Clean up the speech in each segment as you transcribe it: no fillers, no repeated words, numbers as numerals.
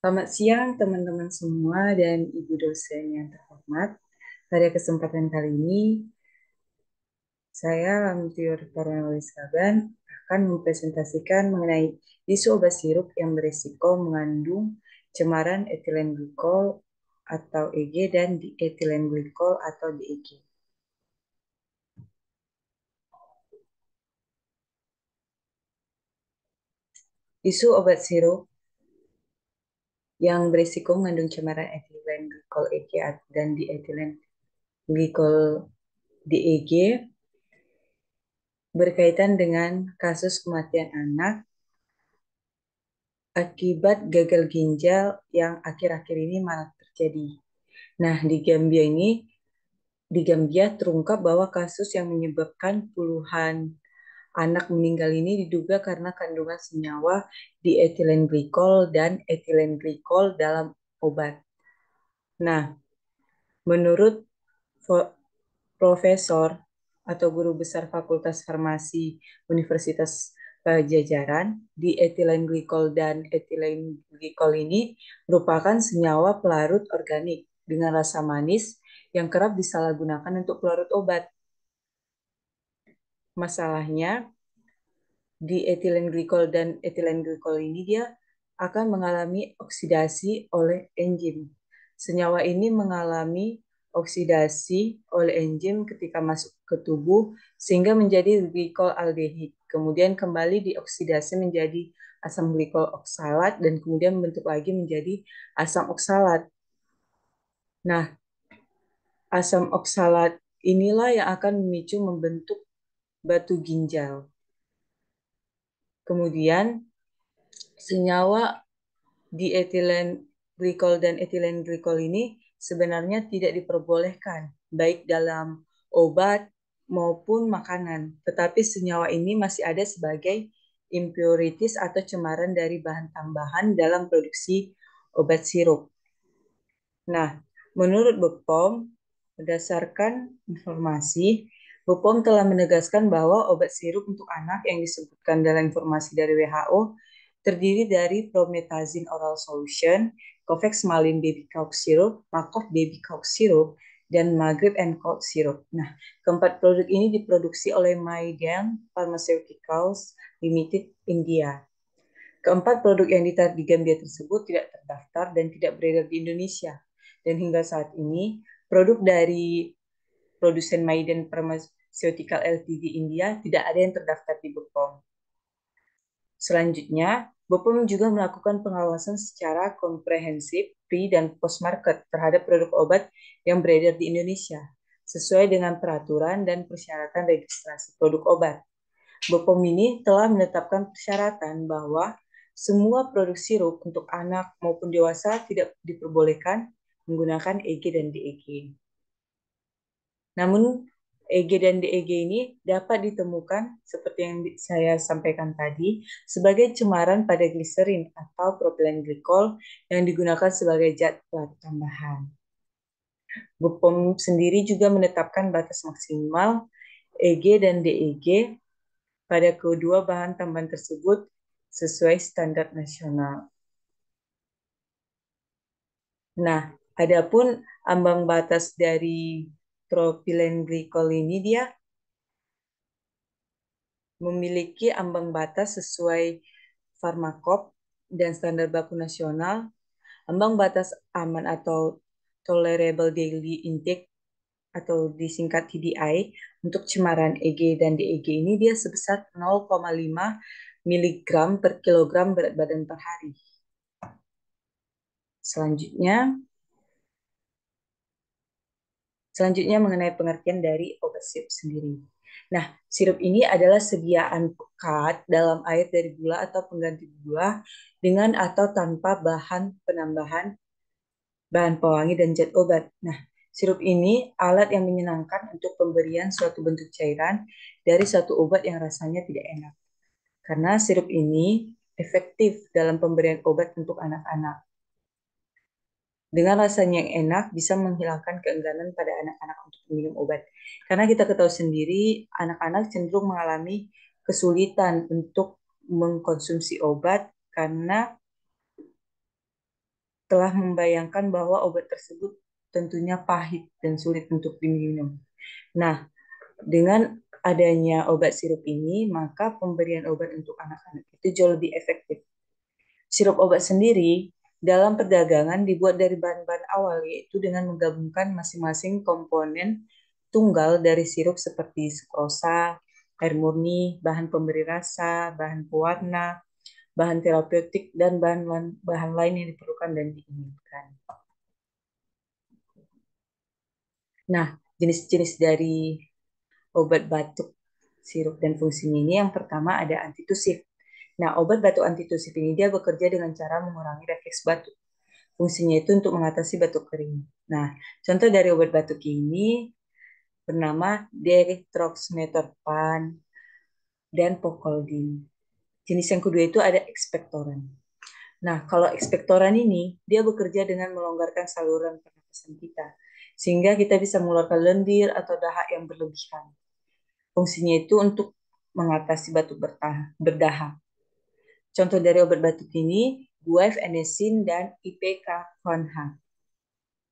Selamat siang teman-teman semua dan Ibu dosen yang terhormat. Pada kesempatan kali ini, saya Lamtiur Paranolis Kaban akan mempresentasikan mengenai isu obat sirup yang berisiko mengandung cemaran etilen glikol atau EG dan dietilen glikol atau DEG. Isu obat sirup yang berisiko mengandung cemaran etilen glikol EG dan dietilen glikol DEG berkaitan dengan kasus kematian anak akibat gagal ginjal yang akhir-akhir ini marak terjadi. Nah, di Gambia terungkap bahwa kasus yang menyebabkan puluhan anak meninggal ini diduga karena kandungan senyawa dietilen glikol dan etilen glikol dalam obat. Nah, menurut profesor atau guru besar Fakultas Farmasi Universitas Pajajaran, dietilen glikol dan etilen glikol ini merupakan senyawa pelarut organik dengan rasa manis yang kerap disalahgunakan untuk pelarut obat. Masalahnya, dietilen glikol dan etilen glikol ini dia akan mengalami oksidasi oleh enzim. Senyawa ini mengalami oksidasi oleh enzim ketika masuk ke tubuh sehingga menjadi glikol aldehid. Kemudian kembali dioksidasi menjadi asam glikol oksalat dan kemudian membentuk lagi menjadi asam oksalat. Nah, asam oksalat inilah yang akan memicu membentuk batu ginjal. Kemudian senyawa dietilen glikol dan etilen glikol ini sebenarnya tidak diperbolehkan baik dalam obat maupun makanan, tetapi senyawa ini masih ada sebagai impurities atau cemaran dari bahan tambahan dalam produksi obat sirup. Nah, menurut BPOM, berdasarkan informasi, BPOM telah menegaskan bahwa obat sirup untuk anak yang disebutkan dalam informasi dari WHO terdiri dari promethazine oral solution, Covex Malin baby cough syrup, Makov baby cough syrup, dan Maghrib and cough syrup. Nah, keempat produk ini diproduksi oleh Maiden Pharmaceuticals Limited India. Keempat produk yang ditarik di Gambia tersebut tidak terdaftar dan tidak beredar di Indonesia. Dan hingga saat ini, produk dari produsen Maiden Pharmaceutical Ltd India tidak ada yang terdaftar di BPOM. Selanjutnya, BPOM juga melakukan pengawasan secara komprehensif pre- dan post-market terhadap produk obat yang beredar di Indonesia, sesuai dengan peraturan dan persyaratan registrasi produk obat. BPOM ini telah menetapkan persyaratan bahwa semua produk sirup untuk anak maupun dewasa tidak diperbolehkan menggunakan EG dan DEG. Namun EG dan DEG ini dapat ditemukan seperti yang saya sampaikan tadi sebagai cemaran pada gliserin atau propilen glikol yang digunakan sebagai zat pelarut tambahan. BPOM sendiri juga menetapkan batas maksimal EG dan DEG pada kedua bahan tambahan tersebut sesuai standar nasional. Nah, adapun ambang batas dari propilen glikol ini dia memiliki ambang batas sesuai Farmakop dan standar baku nasional. Ambang batas aman atau tolerable daily intake atau disingkat TDI untuk cemaran EG dan DEG ini dia sebesar 0,5 mg per kilogram berat badan per hari. Selanjutnya mengenai pengertian dari obat sirup sendiri. Nah, sirup ini adalah sediaan pekat dalam air dari gula atau pengganti gula dengan atau tanpa bahan penambahan bahan pewangi dan zat obat. Nah, sirup ini alat yang menyenangkan untuk pemberian suatu bentuk cairan dari suatu obat yang rasanya tidak enak. Karena sirup ini efektif dalam pemberian obat untuk anak-anak. Dengan rasanya yang enak bisa menghilangkan keengganan pada anak-anak untuk minum obat. Karena kita ketahui sendiri, anak-anak cenderung mengalami kesulitan untuk mengkonsumsi obat karena telah membayangkan bahwa obat tersebut tentunya pahit dan sulit untuk diminum. Nah, dengan adanya obat sirup ini, maka pemberian obat untuk anak-anak itu jauh lebih efektif. Sirup obat sendiri dalam perdagangan dibuat dari bahan-bahan awal, yaitu dengan menggabungkan masing-masing komponen tunggal dari sirup seperti sukrosa, air murni, bahan pemberi rasa, bahan pewarna, bahan terapeutik, dan bahan lain yang diperlukan dan diinginkan. Nah, jenis-jenis dari obat batuk, sirup, dan fungsinya ini yang pertama ada antitusif. Nah, obat batuk antitusif ini dia bekerja dengan cara mengurangi refleks batuk. Fungsinya itu untuk mengatasi batuk kering. Nah, contoh dari obat batuk ini bernama dextrometorphan dan pocoldin. Jenis yang kedua itu ada ekspektoran. Nah, kalau ekspektoran ini, dia bekerja dengan melonggarkan saluran pernapasan kita, sehingga kita bisa mengeluarkan lendir atau dahak yang berlebihan. Fungsinya itu untuk mengatasi batuk berdahak. Contoh dari obat batuk ini, guaifenesin dan IPK Conha.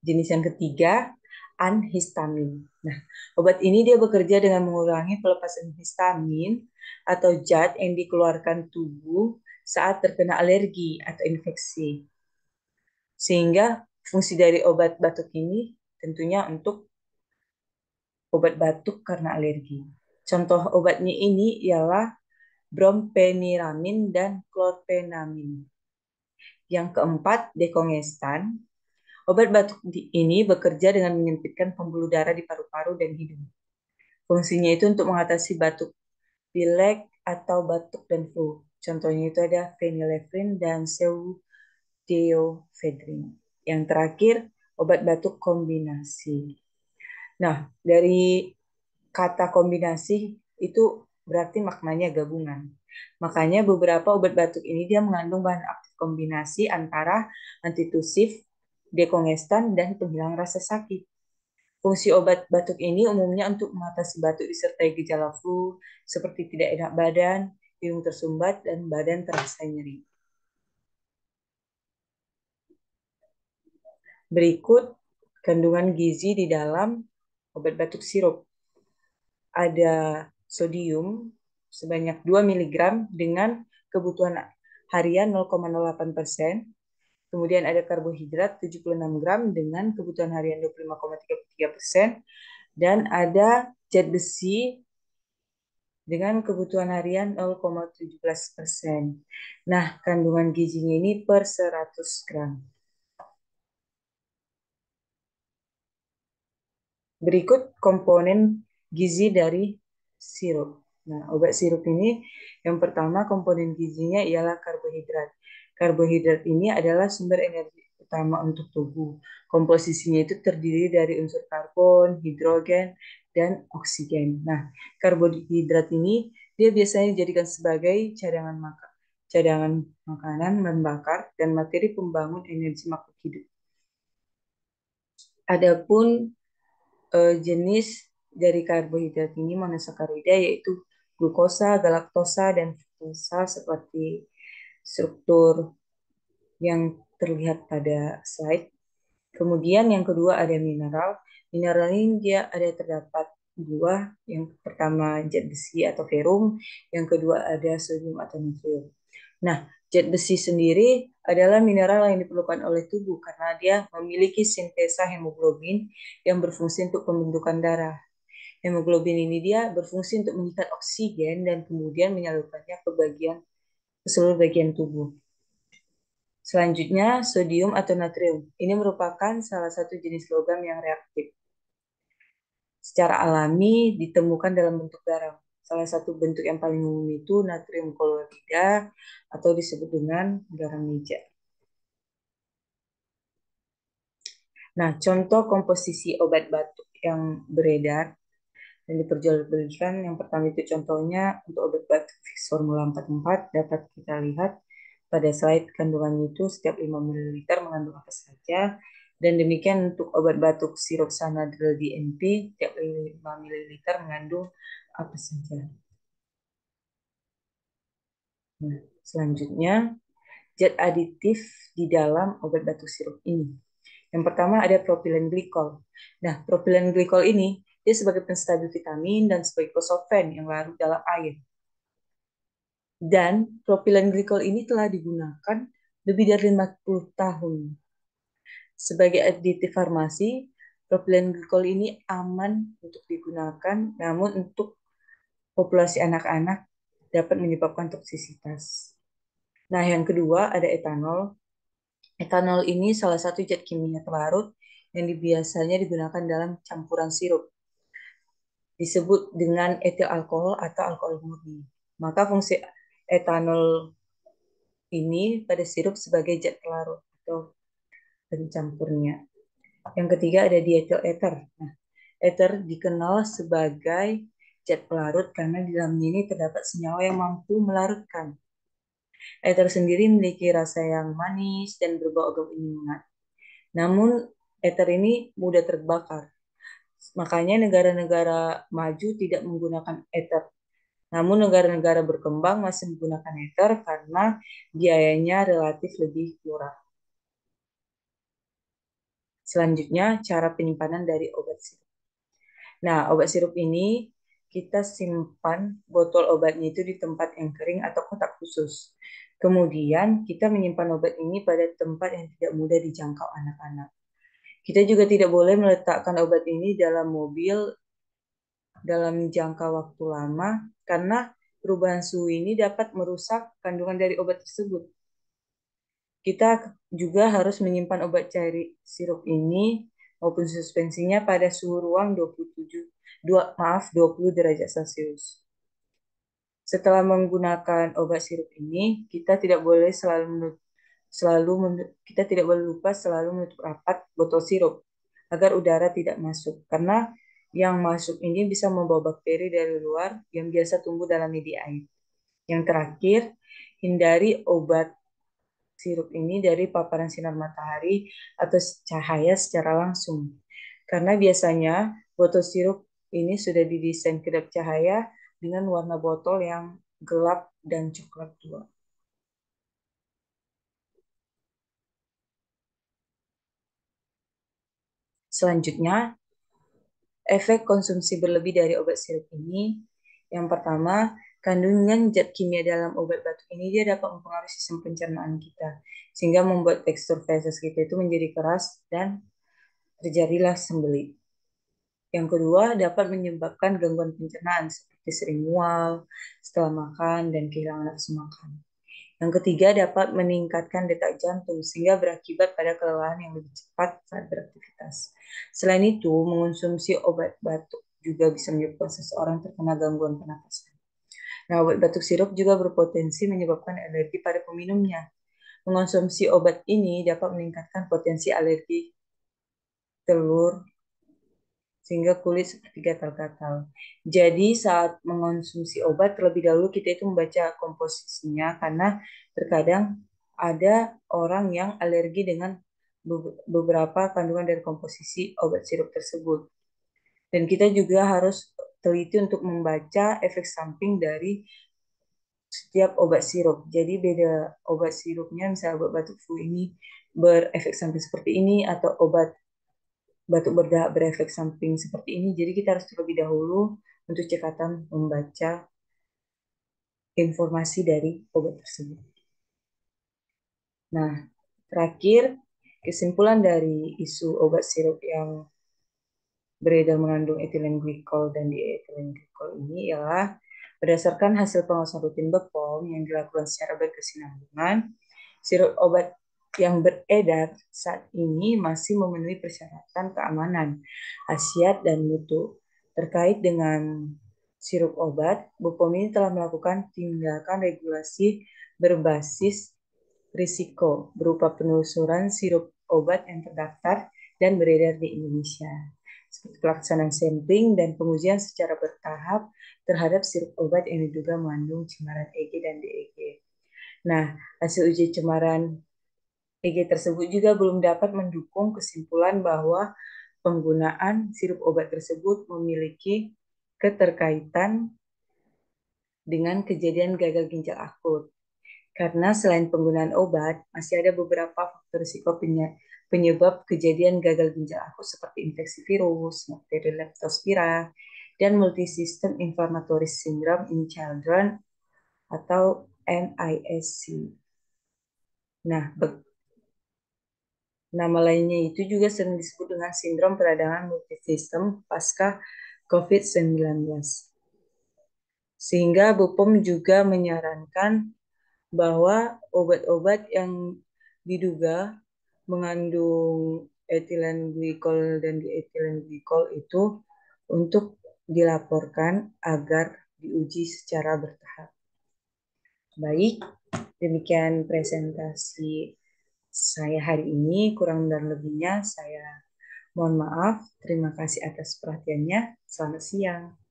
Jenis yang ketiga, anhistamin. Nah, obat ini dia bekerja dengan mengurangi pelepasan histamin atau zat yang dikeluarkan tubuh saat terkena alergi atau infeksi. Sehingga fungsi dari obat batuk ini tentunya untuk obat batuk karena alergi. Contoh obatnya ini ialah brompeniramin dan chlorpheniramine. Yang keempat, dekongestan. Obat batuk ini bekerja dengan menyempitkan pembuluh darah di paru-paru dan hidung. Fungsinya itu untuk mengatasi batuk pilek atau batuk dan flu. Contohnya itu ada phenylephrine dan pseudoephedrine. Yang terakhir, obat batuk kombinasi. Nah, dari kata kombinasi itu berarti maknanya gabungan. Makanya beberapa obat batuk ini dia mengandung bahan aktif kombinasi antara antitusif, dekongestan, dan penghilang rasa sakit. Fungsi obat batuk ini umumnya untuk mengatasi batuk disertai gejala flu seperti tidak enak badan, hidung tersumbat, dan badan terasa nyeri. Berikut kandungan gizi di dalam obat batuk sirup. Ada sodium sebanyak 2 mg dengan kebutuhan harian 0,08%. Kemudian ada karbohidrat 76 gram dengan kebutuhan harian 25,33%. Dan ada zat besi dengan kebutuhan harian 0,17%. Nah, kandungan gizinya ini per 100 gram. Berikut komponen gizi dari sirup. Nah, obat sirup ini yang pertama komponen gizinya ialah karbohidrat. Karbohidrat ini adalah sumber energi utama untuk tubuh. Komposisinya itu terdiri dari unsur karbon, hidrogen, dan oksigen. Nah, karbohidrat ini dia biasanya dijadikan sebagai cadangan makanan, bahan bakar, dan materi pembangun energi makhluk hidup. Adapun jenis dari karbohidrat ini monosakarida yaitu glukosa, galaktosa, dan fruktosa seperti struktur yang terlihat pada slide. Kemudian yang kedua ada mineral. Mineral ini dia ada terdapat dua. Yang pertama zat besi atau ferrum, yang kedua ada sodium atau natrium. Nah, zat besi sendiri adalah mineral yang diperlukan oleh tubuh karena dia memiliki sintesa hemoglobin yang berfungsi untuk pembentukan darah. Hemoglobin ini dia berfungsi untuk mengikat oksigen dan kemudian menyalurkannya ke seluruh bagian tubuh. Selanjutnya, sodium atau natrium. Ini merupakan salah satu jenis logam yang reaktif. Secara alami ditemukan dalam bentuk garam. Salah satu bentuk yang paling umum itu natrium klorida atau disebut dengan garam meja. Nah, contoh komposisi obat batuk yang beredar dan diperjualbelikan yang pertama itu contohnya untuk obat batuk fix formula 44 dapat kita lihat pada slide kandungannya itu setiap 5 ml mengandung apa saja, dan demikian untuk obat batuk sirup Sanadril DNP setiap 5 ml mengandung apa saja. Nah, selanjutnya zat aditif di dalam obat batuk sirup ini. Yang pertama ada propilen glikol. Nah, propilen glikol ini dia sebagai penstabil vitamin dan sebagai kosolven yang larut dalam air. Dan propilen glikol ini telah digunakan lebih dari 50 tahun. Sebagai aditif farmasi, propilen glikol ini aman untuk digunakan, namun untuk populasi anak-anak dapat menyebabkan toksisitas. Nah, yang kedua ada etanol. Etanol ini salah satu zat kimia pelarut yang biasanya digunakan dalam campuran sirup. Disebut dengan etil alkohol atau alkohol murni. Maka fungsi etanol ini pada sirup sebagai zat pelarut atau pencampurnya. Yang ketiga ada dietil ether. Nah, ether dikenal sebagai zat pelarut karena di dalamnya ini terdapat senyawa yang mampu melarutkan. Ether sendiri memiliki rasa yang manis dan berbau agak menyengat. Namun, ether ini mudah terbakar. Makanya negara-negara maju tidak menggunakan ether. Namun negara-negara berkembang masih menggunakan ether karena biayanya relatif lebih murah. Selanjutnya, cara penyimpanan dari obat sirup. Nah, obat sirup ini kita simpan botol obatnya itu di tempat yang kering atau kotak khusus. Kemudian kita menyimpan obat ini pada tempat yang tidak mudah dijangkau anak-anak. Kita juga tidak boleh meletakkan obat ini dalam mobil dalam jangka waktu lama karena perubahan suhu ini dapat merusak kandungan dari obat tersebut. Kita juga harus menyimpan obat cair sirup ini maupun suspensinya pada suhu ruang 20 derajat Celcius. Setelah menggunakan obat sirup ini, kita tidak boleh kita tidak boleh lupa selalu menutup rapat botol sirup agar udara tidak masuk karena yang masuk ini bisa membawa bakteri dari luar yang biasa tumbuh dalam media air. Yang terakhir, hindari obat sirup ini dari paparan sinar matahari atau cahaya secara langsung. Karena biasanya botol sirup ini sudah didesain kedap cahaya dengan warna botol yang gelap dan coklat tua. Selanjutnya, efek konsumsi berlebih dari obat sirup ini. Yang pertama, kandungan zat kimia dalam obat batuk ini dia dapat mempengaruhi sistem pencernaan kita, sehingga membuat tekstur feses kita itu menjadi keras dan terjadilah sembelit. Yang kedua, dapat menyebabkan gangguan pencernaan seperti sering mual setelah makan dan kehilangan nafsu makan. Yang ketiga, dapat meningkatkan detak jantung sehingga berakibat pada kelelahan yang lebih cepat saat beraktivitas. Selain itu, mengonsumsi obat batuk juga bisa menyebabkan seseorang terkena gangguan pernapasan. Nah, obat batuk sirup juga berpotensi menyebabkan alergi pada peminumnya. Mengonsumsi obat ini dapat meningkatkan potensi alergi telur sehingga kulit seperti gatal-gatal. Jadi saat mengonsumsi obat terlebih dahulu kita itu membaca komposisinya karena terkadang ada orang yang alergi dengan beberapa kandungan dari komposisi obat sirup tersebut. Dan kita juga harus teliti untuk membaca efek samping dari setiap obat sirup. Jadi beda obat sirupnya, misalnya obat batuk flu ini berefek samping seperti ini atau obat batuk berdahak berefek samping seperti ini. Jadi kita harus terlebih dahulu untuk cekatan membaca informasi dari obat tersebut. Nah, terakhir kesimpulan dari isu obat sirup yang beredar mengandung etilen glikol dan dietilen glikol ini ialah berdasarkan hasil pengawasan rutin BPOM yang dilakukan secara berkesinambungan, sirup obat yang beredar saat ini masih memenuhi persyaratan keamanan, khasiat, dan mutu. Terkait dengan sirup obat, BPOM ini telah melakukan tindakan regulasi berbasis risiko berupa penelusuran sirup obat yang terdaftar dan beredar di Indonesia, seperti pelaksanaan sampling dan pengujian secara bertahap terhadap sirup obat yang diduga mengandung cemaran EG dan DEG. Nah, hasil uji cemaran EG tersebut juga belum dapat mendukung kesimpulan bahwa penggunaan sirup obat tersebut memiliki keterkaitan dengan kejadian gagal ginjal akut. Karena selain penggunaan obat, masih ada beberapa faktor risiko penyebab kejadian gagal ginjal akut seperti infeksi virus, bakteri Leptospira, dan multisystem inflammatory syndrome in children atau MISC. Nah, nama lainnya itu juga sering disebut dengan sindrom peradangan multisistem pasca COVID-19. Sehingga BPOM juga menyarankan bahwa obat-obat yang diduga mengandung etilen glikol dan dietilen glikol itu untuk dilaporkan agar diuji secara bertahap. Baik, demikian presentasi saya hari ini. Kurang dan lebihnya saya mohon maaf. Terima kasih atas perhatiannya. Selamat siang.